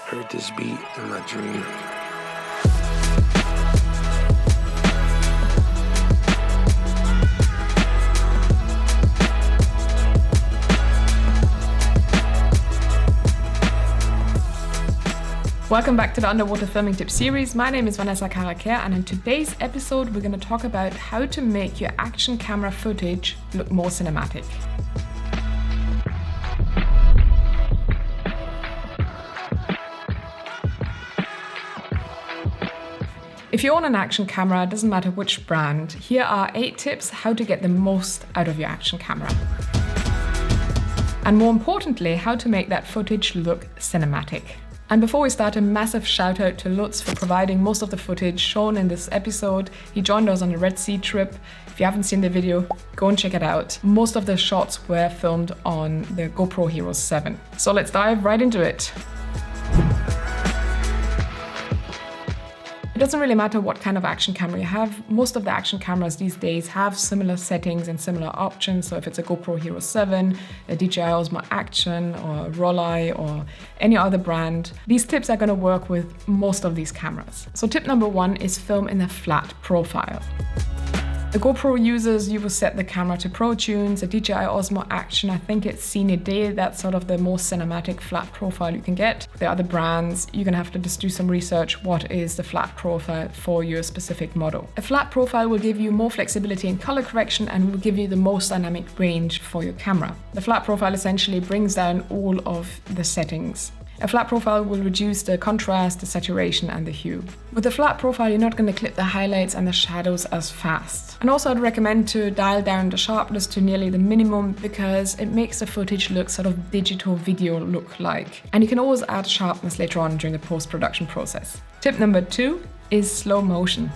Heard this beat in my dream. Welcome back to the Underwater Filming Tips series. My name is Vanessa Karaker, and in today's episode we're going to talk about how to make your action camera footage look more cinematic. If you own an action camera, it doesn't matter which brand, here are 8 tips how to get the most out of your action camera. And more importantly, how to make that footage look cinematic. And before we start, a massive shout out to Lutz for providing most of the footage shown in this episode. He joined us on the Red Sea trip. If you haven't seen the video, go and check it out. Most of the shots were filmed on the GoPro Hero 7. So let's dive right into it. It doesn't really matter what kind of action camera you have. Most of the action cameras these days have similar settings and similar options. So if it's a GoPro Hero 7, a DJI Osmo Action, or Rollei, or any other brand, these tips are going to work with most of these cameras. So tip number 1 is film in a flat profile. The GoPro users, you will set the camera to Pro Tunes. The DJI Osmo Action, I think it's seen a day. That's sort of the most cinematic flat profile you can get. The other brands, you're gonna have to just do some research. What is the flat profile for your specific model? A flat profile will give you more flexibility in color correction and will give you the most dynamic range for your camera. The flat profile essentially brings down all of the settings. A flat profile will reduce the contrast, the saturation and the hue. With a flat profile, you're not going to clip the highlights and the shadows as fast. And also I'd recommend to dial down the sharpness to nearly the minimum because it makes the footage look sort of digital video look like. And you can always add sharpness later on during the post-production process. Tip number 2 is slow motion.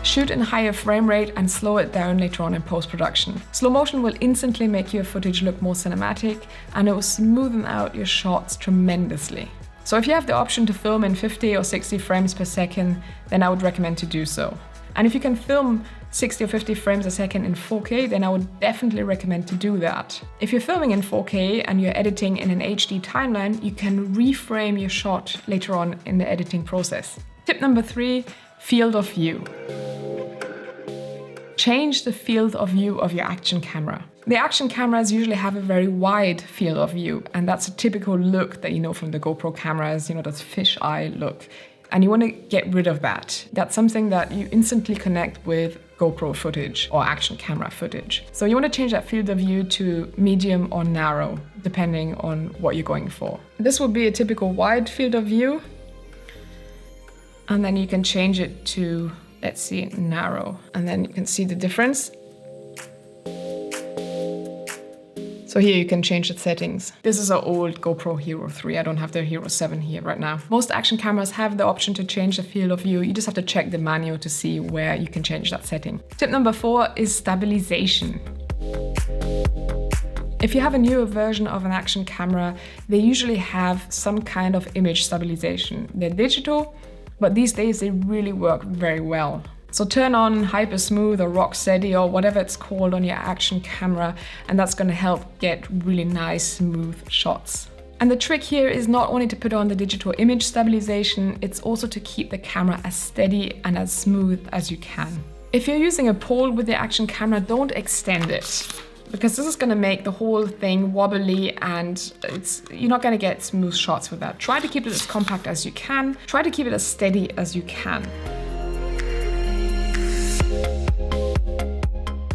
Shoot in higher frame rate and slow it down later on in post-production. Slow motion will instantly make your footage look more cinematic and it will smoothen out your shots tremendously. So if you have the option to film in 50 or 60 frames per second, then I would recommend to do so. And if you can film 60 or 50 frames a second in 4K, then I would definitely recommend to do that. If you're filming in 4K and you're editing in an HD timeline, you can reframe your shot later on in the editing process. Tip number 3, field of view. Change the field of view of your action camera. The action cameras usually have a very wide field of view, and that's a typical look that you know from the GoPro cameras, that fisheye look. And you want to get rid of that. That's something that you instantly connect with GoPro footage or action camera footage. So you want to change that field of view to medium or narrow, depending on what you're going for. This would be a typical wide field of view. And then you can change it to, let's see, narrow. And then you can see the difference. So here you can change the settings. This is our old GoPro Hero 3. I don't have the Hero 7 here right now. Most action cameras have the option to change the field of view. You just have to check the manual to see where you can change that setting. Tip number 4 is stabilization. If you have a newer version of an action camera, they usually have some kind of image stabilization. They're digital, but these days they really work very well. So turn on Hyper Smooth or Rock Steady or whatever it's called on your action camera, and that's going to help get really nice, smooth shots. And the trick here is not only to put on the digital image stabilization, it's also to keep the camera as steady and as smooth as you can. If you're using a pole with the action camera, don't extend it, because this is going to make the whole thing wobbly and you're not going to get smooth shots with that. Try to keep it as compact as you can. Try to keep it as steady as you can.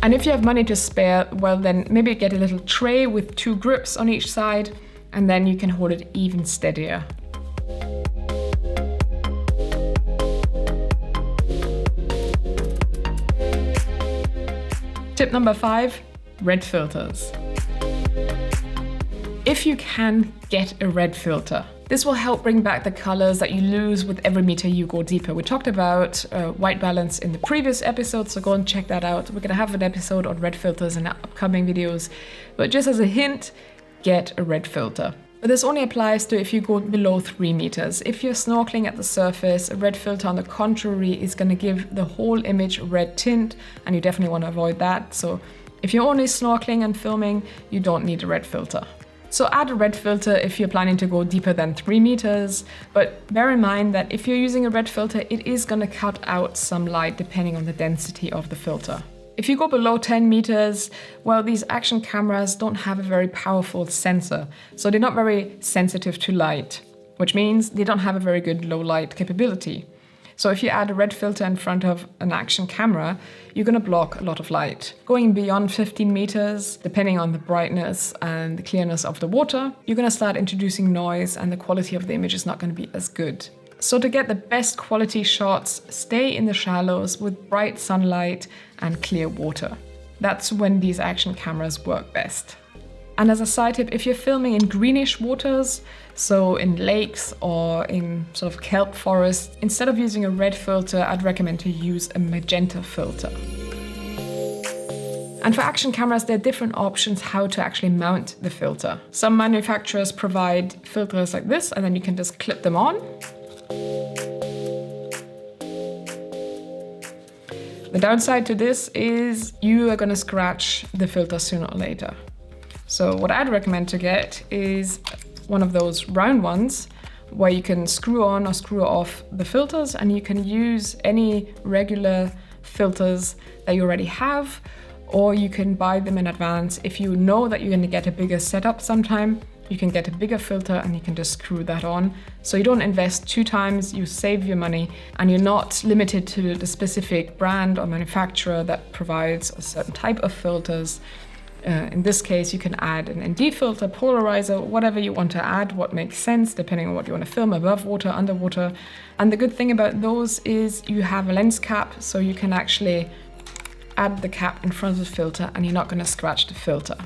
And if you have money to spare, well then maybe get a little tray with 2 grips on each side, and then you can hold it even steadier. Tip number 5, red filters. If you can, get a red filter. This will help bring back the colors that you lose with every meter you go deeper. We talked about white balance in the previous episode, so go and check that out. We're gonna have an episode on red filters in upcoming videos. But just as a hint, get a red filter. But this only applies to if you go below 3 meters. If you're snorkeling at the surface, a red filter on the contrary is gonna give the whole image a red tint, and you definitely wanna avoid that. So if you're only snorkeling and filming, you don't need a red filter. So add a red filter if you're planning to go deeper than 3 meters, but bear in mind that if you're using a red filter, it is going to cut out some light depending on the density of the filter. If you go below 10 meters, well, these action cameras don't have a very powerful sensor, so they're not very sensitive to light, which means they don't have a very good low light capability. So if you add a red filter in front of an action camera, you're going to block a lot of light. Going beyond 15 meters, depending on the brightness and the clearness of the water, you're going to start introducing noise and the quality of the image is not going to be as good. So to get the best quality shots, stay in the shallows with bright sunlight and clear water. That's when these action cameras work best. And as a side tip, if you're filming in greenish waters, so in lakes or in sort of kelp forests, instead of using a red filter, I'd recommend to use a magenta filter. And for action cameras, there are different options how to actually mount the filter. Some manufacturers provide filters like this, and then you can just clip them on. The downside to this is you are going to scratch the filter sooner or later. So what I'd recommend to get is one of those round ones where you can screw on or screw off the filters, and you can use any regular filters that you already have, or you can buy them in advance. If you know that you're going to get a bigger setup sometime, you can get a bigger filter and you can just screw that on. So you don't invest 2 times, you save your money, and you're not limited to the specific brand or manufacturer that provides a certain type of filters. In this case, you can add an ND filter, polarizer, whatever you want to add, what makes sense, depending on what you want to film, above water, underwater. And the good thing about those is you have a lens cap, so you can actually add the cap in front of the filter and you're not going to scratch the filter.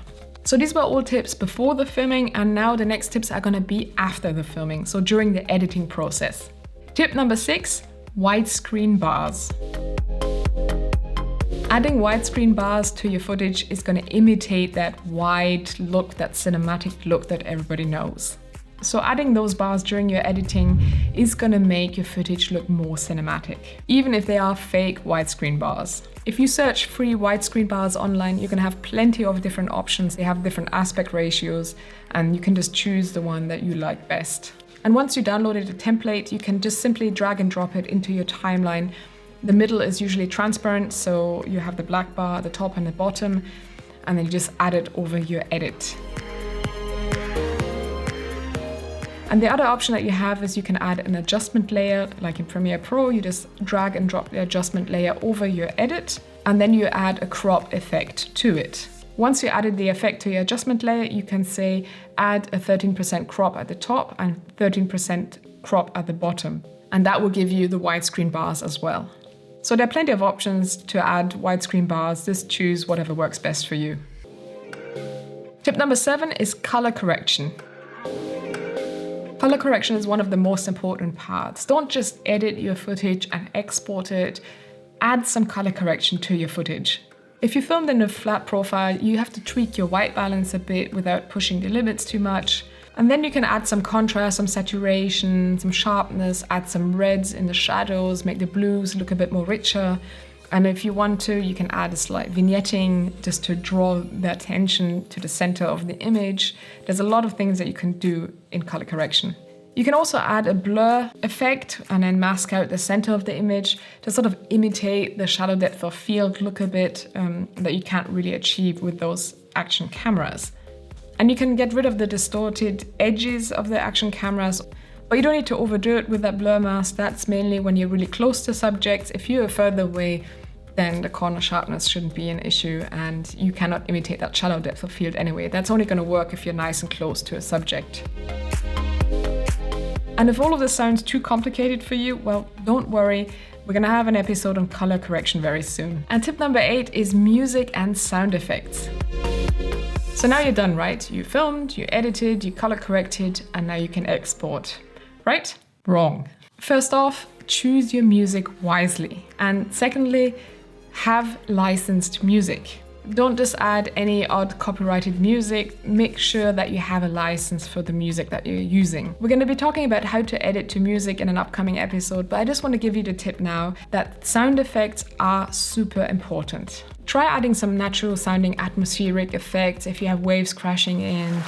So these were all tips before the filming, and now the next tips are going to be after the filming, so during the editing process. Tip number 6, widescreen bars. Adding widescreen bars to your footage is going to imitate that wide look, that cinematic look that everybody knows. So adding those bars during your editing is going to make your footage look more cinematic, even if they are fake widescreen bars. If you search free widescreen bars online, you can have plenty of different options. They have different aspect ratios, and you can just choose the one that you like best. And once you downloaded a template, you can just simply drag and drop it into your timeline. The middle is usually transparent, so you have the black bar at the top and the bottom, and then you just add it over your edit. And the other option that you have is you can add an adjustment layer, like in Premiere Pro. You just drag and drop the adjustment layer over your edit, and then you add a crop effect to it. Once you added the effect to your adjustment layer, you can say add a 13% crop at the top and 13% crop at the bottom. And that will give you the widescreen bars as well. So there are plenty of options to add widescreen bars. Just choose whatever works best for you. Tip number 7 is color correction. Color correction is one of the most important parts. Don't just edit your footage and export it. Add some color correction to your footage. If you filmed in a flat profile, you have to tweak your white balance a bit without pushing the limits too much. And then you can add some contrast, some saturation, some sharpness, add some reds in the shadows, make the blues look a bit more richer. And if you want to, you can add a slight vignetting just to draw the attention to the center of the image. There's a lot of things that you can do in color correction. You can also add a blur effect and then mask out the center of the image to sort of imitate the shadow depth of field look a bit that you can't really achieve with those action cameras. And you can get rid of the distorted edges of the action cameras, but you don't need to overdo it with that blur mask. That's mainly when you're really close to subjects. If you're further away, then the corner sharpness shouldn't be an issue, and you cannot imitate that shallow depth of field anyway. That's only going to work if you're nice and close to a subject. And if all of this sounds too complicated for you, well, don't worry. We're going to have an episode on color correction very soon. And tip number 8 is music and sound effects. So now you're done, right? You filmed, you edited, you color corrected, and now you can export. Right? Wrong. First off, choose your music wisely. And secondly, have licensed music. Don't just add any odd copyrighted music. Make sure that you have a license for the music that you're using. We're going to be talking about how to edit to music in an upcoming episode, but I just want to give you the tip now that sound effects are super important. Try adding some natural sounding atmospheric effects if you have waves crashing in,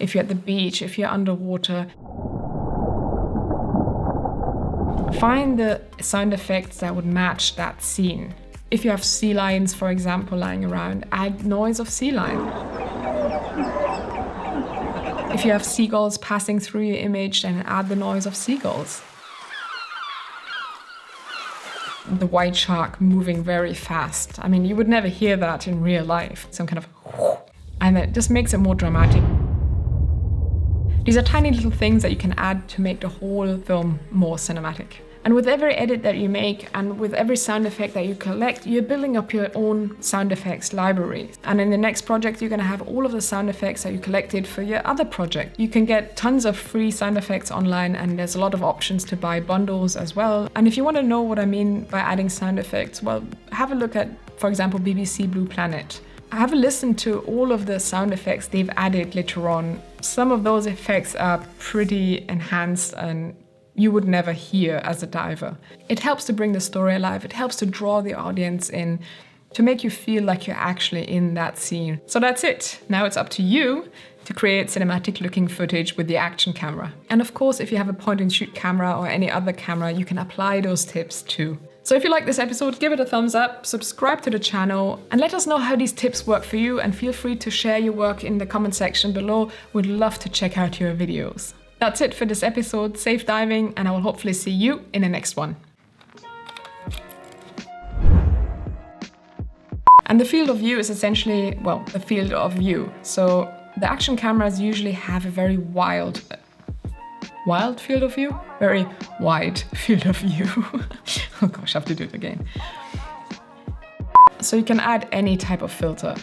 if you're at the beach, if you're underwater. Find the sound effects that would match that scene. If you have sea lions, for example, lying around, add noise of sea lion. If you have seagulls passing through your image, then add the noise of seagulls. The white shark moving very fast. I mean, you would never hear that in real life. Some kind of whoosh, and it just makes it more dramatic. These are tiny little things that you can add to make the whole film more cinematic. And with every edit that you make and with every sound effect that you collect, you're building up your own sound effects library. And in the next project, you're gonna have all of the sound effects that you collected for your other project. You can get tons of free sound effects online, and there's a lot of options to buy bundles as well. And if you wanna know what I mean by adding sound effects, well, have a look at, for example, BBC Blue Planet. Have a listen to all of the sound effects they've added later on. Some of those effects are pretty enhanced and you would never hear as a diver. It helps to bring the story alive. It helps to draw the audience in, to make you feel like you're actually in that scene. So that's it. Now it's up to you to create cinematic looking footage with the Action camera. And of course, if you have a point and shoot camera or any other camera, you can apply those tips too. So if you like this episode, give it a thumbs up, subscribe to the channel, and let us know how these tips work for you, and feel free to share your work in the comment section below. We'd love to check out your videos. That's it for this episode. Safe diving, and I will hopefully see you in the next one. And the field of view is essentially, well, the field of view. So the Action cameras usually have a very wild field of view? Very wide field of view. Oh gosh, I have to do it again. So you can add any type of filter.